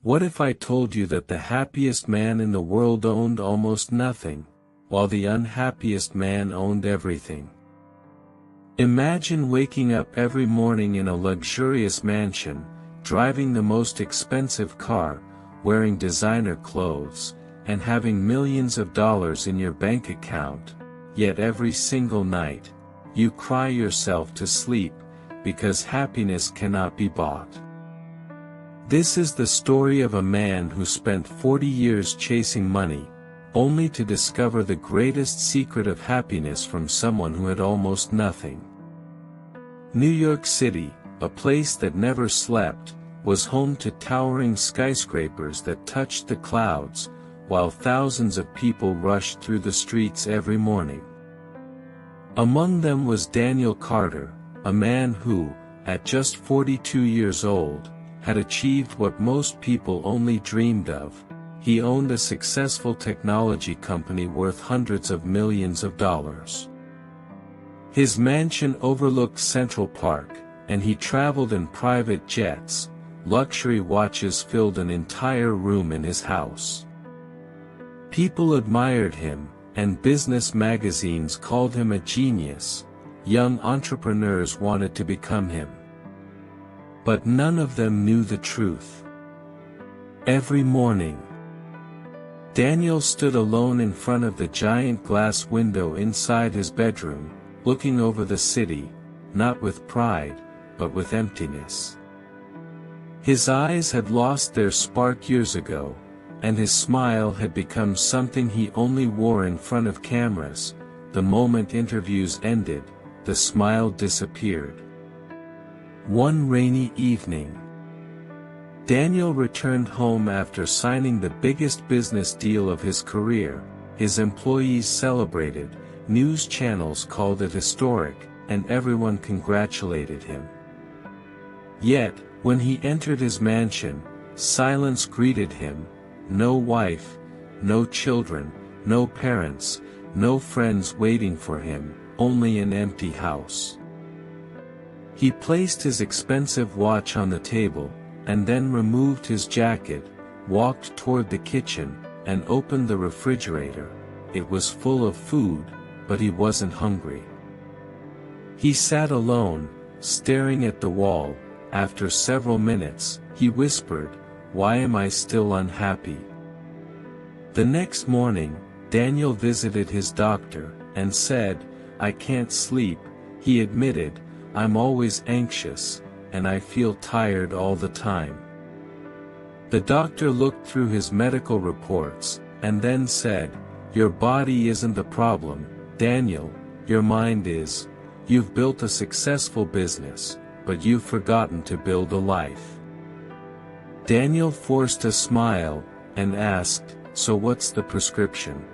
What if I told you that the happiest man in the world owned almost nothing, while the unhappiest man owned everything? Imagine waking up every morning in a luxurious mansion, driving the most expensive car, wearing designer clothes, and having millions of dollars in your bank account, yet every single night, you cry yourself to sleep, because happiness cannot be bought. This is the story of a man who spent 40 years chasing money, only to discover the greatest secret of happiness from someone who had almost nothing. New York City, a place that never slept, was home to towering skyscrapers that touched the clouds, while thousands of people rushed through the streets every morning. Among them was Daniel Carter, a man who, at just 42 years old, had achieved what most people only dreamed of. He owned a successful technology company worth hundreds of millions of dollars. His mansion overlooked Central Park, and he traveled in private jets. Luxury watches filled an entire room in his house. People admired him, and business magazines called him a genius. Young entrepreneurs wanted to become him. But none of them knew the truth. Every morning, Daniel stood alone in front of the giant glass window inside his bedroom, looking over the city, not with pride, but with emptiness. His eyes had lost their spark years ago, and his smile had become something he only wore in front of cameras. The moment interviews ended, the smile disappeared. One rainy evening, Daniel returned home after signing the biggest business deal of his career. His employees celebrated, news channels called it historic, and everyone congratulated him. Yet, when he entered his mansion, silence greeted him. No wife, no children, no parents, no friends waiting for him, only an empty house. He placed his expensive watch on the table, and then removed his jacket, walked toward the kitchen, and opened the refrigerator. It was full of food, but he wasn't hungry. He sat alone, staring at the wall. After several minutes, he whispered, "Why am I still unhappy?" The next morning, Daniel visited his doctor, and said, "I can't sleep." He admitted, "I'm always anxious, and I feel tired all the time." The doctor looked through his medical reports, and then said, "Your body isn't the problem, Daniel, your mind is. You've built a successful business, but you've forgotten to build a life." Daniel forced a smile, and asked, "So what's the prescription?"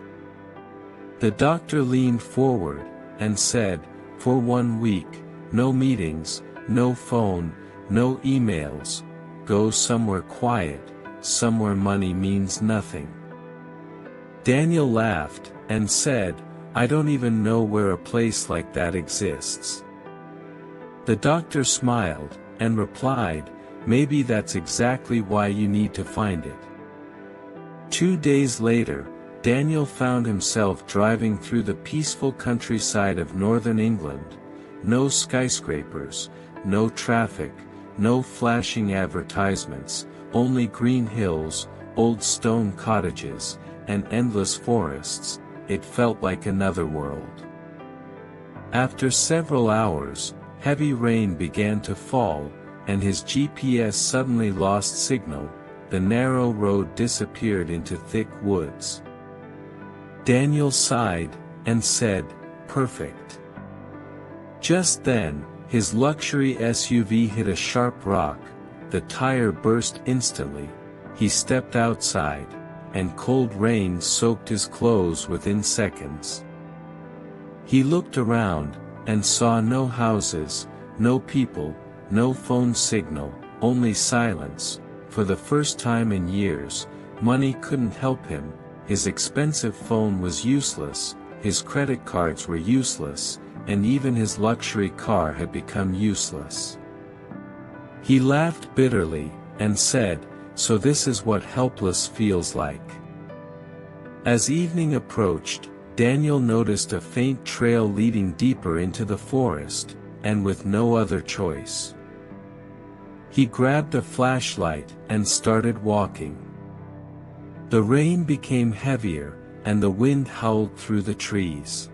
The doctor leaned forward, and said, "For 1 week, no meetings, no phone, no emails. Go somewhere quiet, somewhere money means nothing." Daniel laughed, and said, "I don't even know where a place like that exists." The doctor smiled, and replied, "Maybe that's exactly why you need to find it." 2 days later, Daniel found himself driving through the peaceful countryside of northern England. No skyscrapers, no traffic, no flashing advertisements, only green hills, old stone cottages, and endless forests. It felt like another world. After several hours, heavy rain began to fall, and his GPS suddenly lost signal. The narrow road disappeared into thick woods. Daniel sighed, and said, "Perfect." Just then, his luxury SUV hit a sharp rock. The tire burst instantly. He stepped outside, and cold rain soaked his clothes within seconds. He looked around, and saw no houses, no people, no phone signal, only silence. For the first time in years, money couldn't help him. His expensive phone was useless, his credit cards were useless, and even his luxury car had become useless. He laughed bitterly, and said, so this is what helpless feels like. As evening approached, Daniel noticed a faint trail leading deeper into the forest, and with no other choice, he grabbed a flashlight and started walking. The rain became heavier, and the wind howled through the trees.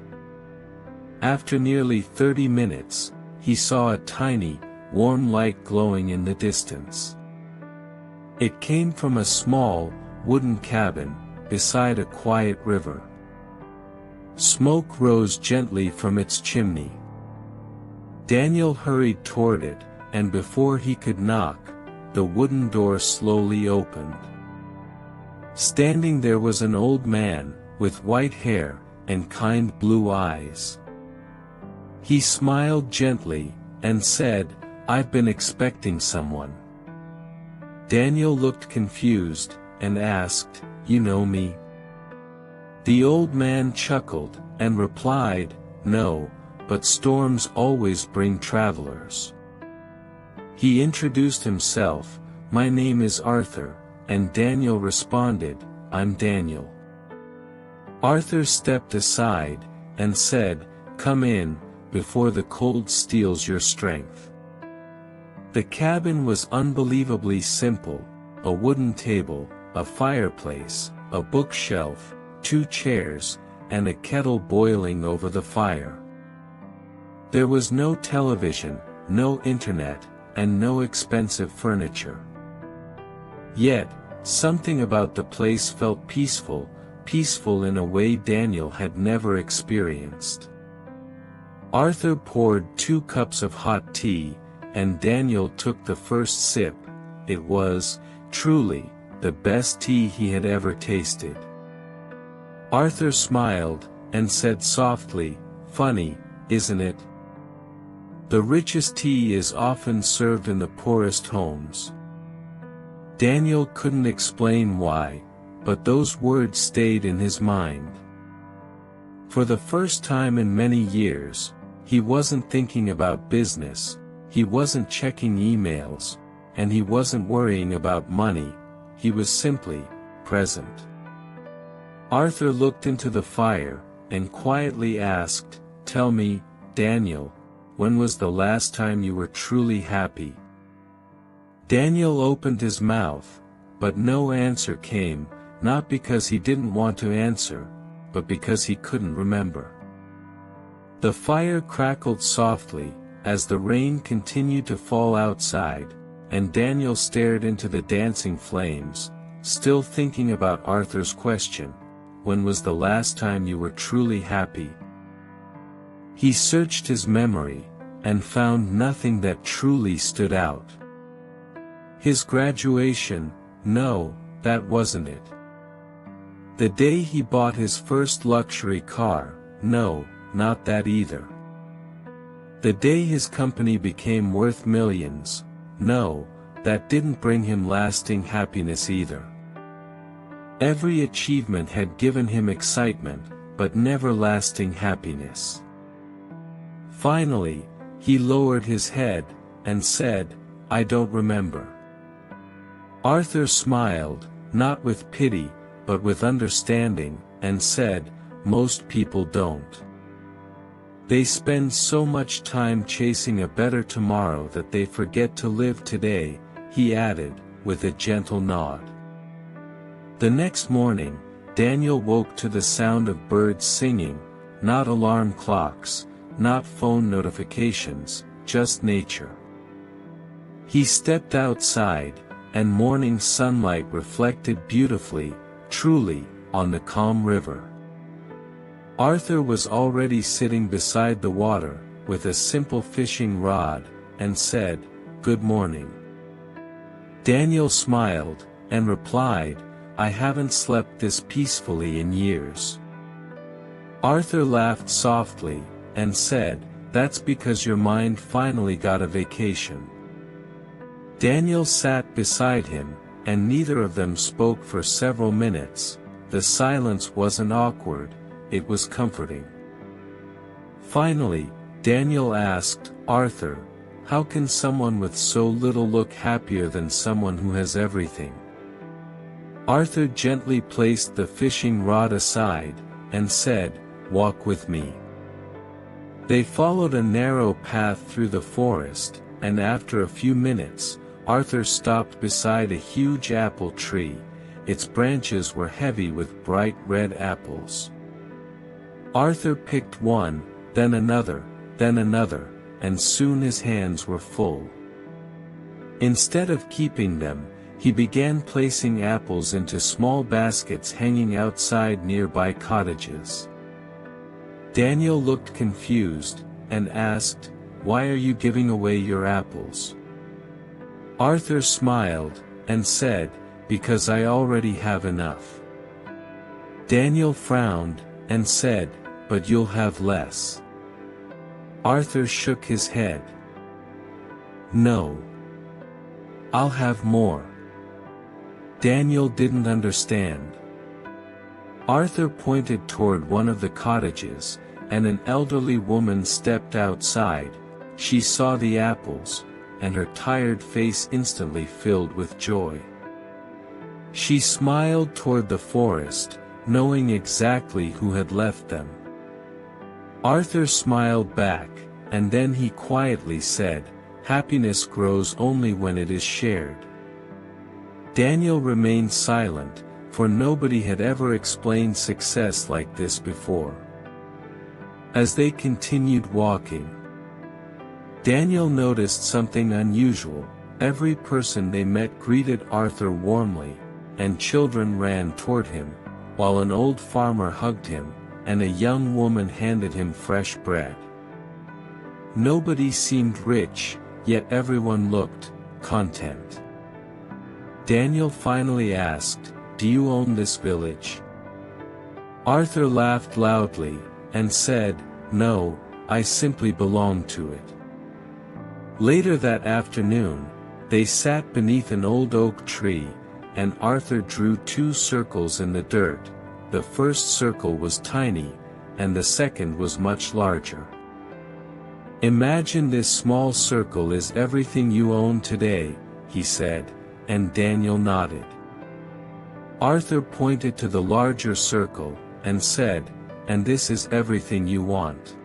After nearly 30 minutes, he saw a tiny, warm light glowing in the distance. It came from a small, wooden cabin, beside a quiet river. Smoke rose gently from its chimney. Daniel hurried toward it, and before he could knock, the wooden door slowly opened. Standing there was an old man, with white hair, and kind blue eyes. He smiled gently, and said, "I've been expecting someone." Daniel looked confused, and asked, "You know me?" The old man chuckled, and replied, "No, but storms always bring travelers." He introduced himself, "My name is Arthur," and Daniel responded, "I'm Daniel." Arthur stepped aside, and said, "Come in, before the cold steals your strength." The cabin was unbelievably simple: a wooden table, a fireplace, a bookshelf, 2 chairs, and a kettle boiling over the fire. There was no television, no internet, and no expensive furniture. Yet, something about the place felt peaceful, peaceful in a way Daniel had never experienced. Arthur poured 2 cups of hot tea, and Daniel took the first sip. It was, truly, the best tea he had ever tasted. Arthur smiled, and said softly, "Funny, isn't it? The richest tea is often served in the poorest homes." Daniel couldn't explain why, but those words stayed in his mind. For the first time in many years, he wasn't thinking about business, he wasn't checking emails, and he wasn't worrying about money, he was simply present. Arthur looked into the fire, and quietly asked, "Tell me, Daniel, when was the last time you were truly happy?" Daniel opened his mouth, but no answer came, not because he didn't want to answer, but because he couldn't remember. The fire crackled softly, as the rain continued to fall outside, and Daniel stared into the dancing flames, still thinking about Arthur's question, "When was the last time you were truly happy?" He searched his memory, and found nothing that truly stood out. His graduation, no, that wasn't it. The day he bought his first luxury car, no, not that either. The day his company became worth millions, no, that didn't bring him lasting happiness either. Every achievement had given him excitement, but never lasting happiness. Finally, he lowered his head, and said, "I don't remember." Arthur smiled, not with pity, but with understanding, and said, "Most people don't. They spend so much time chasing a better tomorrow that they forget to live today," he added, with a gentle nod. The next morning, Daniel woke to the sound of birds singing, not alarm clocks, not phone notifications, just nature. He stepped outside, and morning sunlight reflected beautifully, truly, on the calm river. Arthur was already sitting beside the water, with a simple fishing rod, and said, "Good morning." Daniel smiled, and replied, "I haven't slept this peacefully in years." Arthur laughed softly, and said, "That's because your mind finally got a vacation." Daniel sat beside him, and neither of them spoke for several minutes. The silence wasn't awkward, it was comforting. Finally, Daniel asked, "Arthur, how can someone with so little look happier than someone who has everything?" Arthur gently placed the fishing rod aside, and said, "Walk with me." They followed a narrow path through the forest, and after a few minutes, Arthur stopped beside a huge apple tree. Its branches were heavy with bright red apples. Arthur picked one, then another, and soon his hands were full. Instead of keeping them, he began placing apples into small baskets hanging outside nearby cottages. Daniel looked confused, and asked, "Why are you giving away your apples?" Arthur smiled, and said, "Because I already have enough." Daniel frowned, and said, "But you'll have less." Arthur shook his head. "No. I'll have more." Daniel didn't understand. Arthur pointed toward one of the cottages, and an elderly woman stepped outside. She saw the apples, and her tired face instantly filled with joy. She smiled toward the forest, knowing exactly who had left them. Arthur smiled back, and then he quietly said, "Happiness grows only when it is shared." Daniel remained silent, for nobody had ever explained success like this before. As they continued walking, Daniel noticed something unusual. Every person they met greeted Arthur warmly, and children ran toward him, while an old farmer hugged him, and a young woman handed him fresh bread. Nobody seemed rich, yet everyone looked content. Daniel finally asked, "Do you own this village?" Arthur laughed loudly, and said, "No, I simply belong to it." Later that afternoon, they sat beneath an old oak tree, and Arthur drew 2 circles in the dirt. The first circle was tiny, and the second was much larger. "Imagine this small circle is everything you own today," he said, and Daniel nodded. Arthur pointed to the larger circle, and said, "And this is everything you want."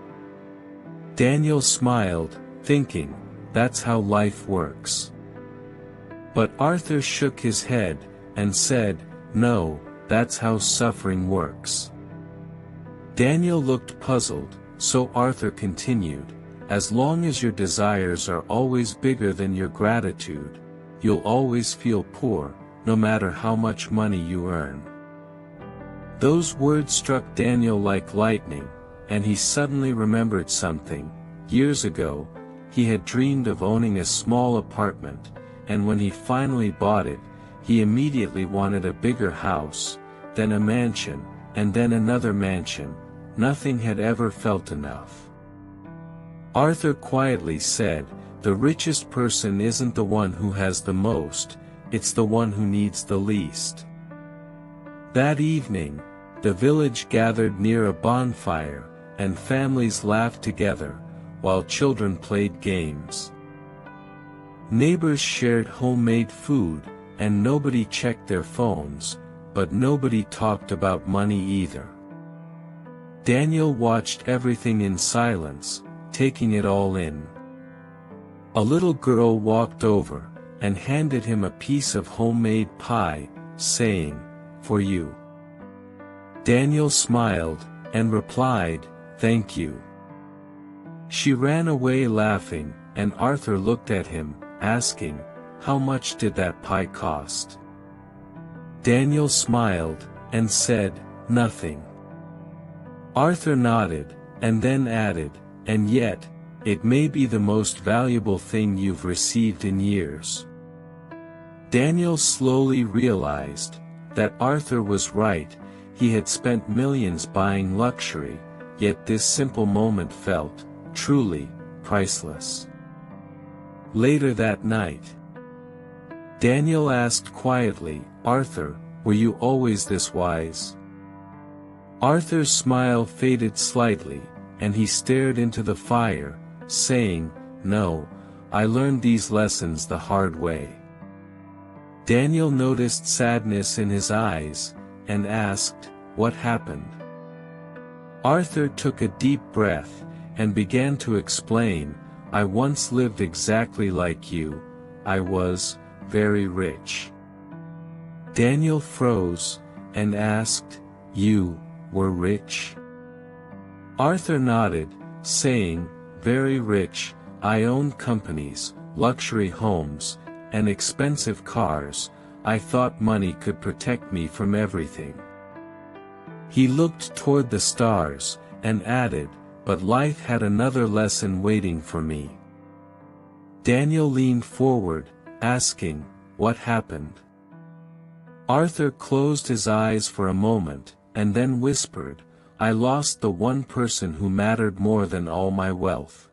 Daniel smiled, thinking, "That's how life works." But Arthur shook his head, and said, "No, that's how suffering works." Daniel looked puzzled, so Arthur continued, "As long as your desires are always bigger than your gratitude, you'll always feel poor, no matter how much money you earn." Those words struck Daniel like lightning, and he suddenly remembered something. Years ago, he had dreamed of owning a small apartment, and when he finally bought it, he immediately wanted a bigger house, then a mansion, and then another mansion. Nothing had ever felt enough. Arthur quietly said, "The richest person isn't the one who has the most, it's the one who needs the least." That evening, the village gathered near a bonfire, and families laughed together, while children played games. Neighbors shared homemade food, and nobody checked their phones, but nobody talked about money either. Daniel watched everything in silence, taking it all in. A little girl walked over, and handed him a piece of homemade pie, saying, "For you." Daniel smiled, and replied, "Thank you." She ran away laughing, and Arthur looked at him, asking, "How much did that pie cost?" Daniel smiled, and said, "Nothing." Arthur nodded, and then added, "And yet, it may be the most valuable thing you've received in years." Daniel slowly realized that Arthur was right. He had spent millions buying luxury, yet this simple moment felt truly priceless. Later that night, Daniel asked quietly, "Arthur, were you always this wise?" Arthur's smile faded slightly, and he stared into the fire, saying, "No, I learned these lessons the hard way." Daniel noticed sadness in his eyes, and asked, "What happened?" Arthur took a deep breath, and began to explain, "I once lived exactly like you. I was very rich." Daniel froze, and asked, "You were rich?" Arthur nodded, saying, "Very rich. I owned companies, luxury homes, and expensive cars. I thought money could protect me from everything." He looked toward the stars, and added, "But life had another lesson waiting for me." Daniel leaned forward, asking, "What happened?" Arthur closed his eyes for a moment, and then whispered, "I lost the one person who mattered more than all my wealth."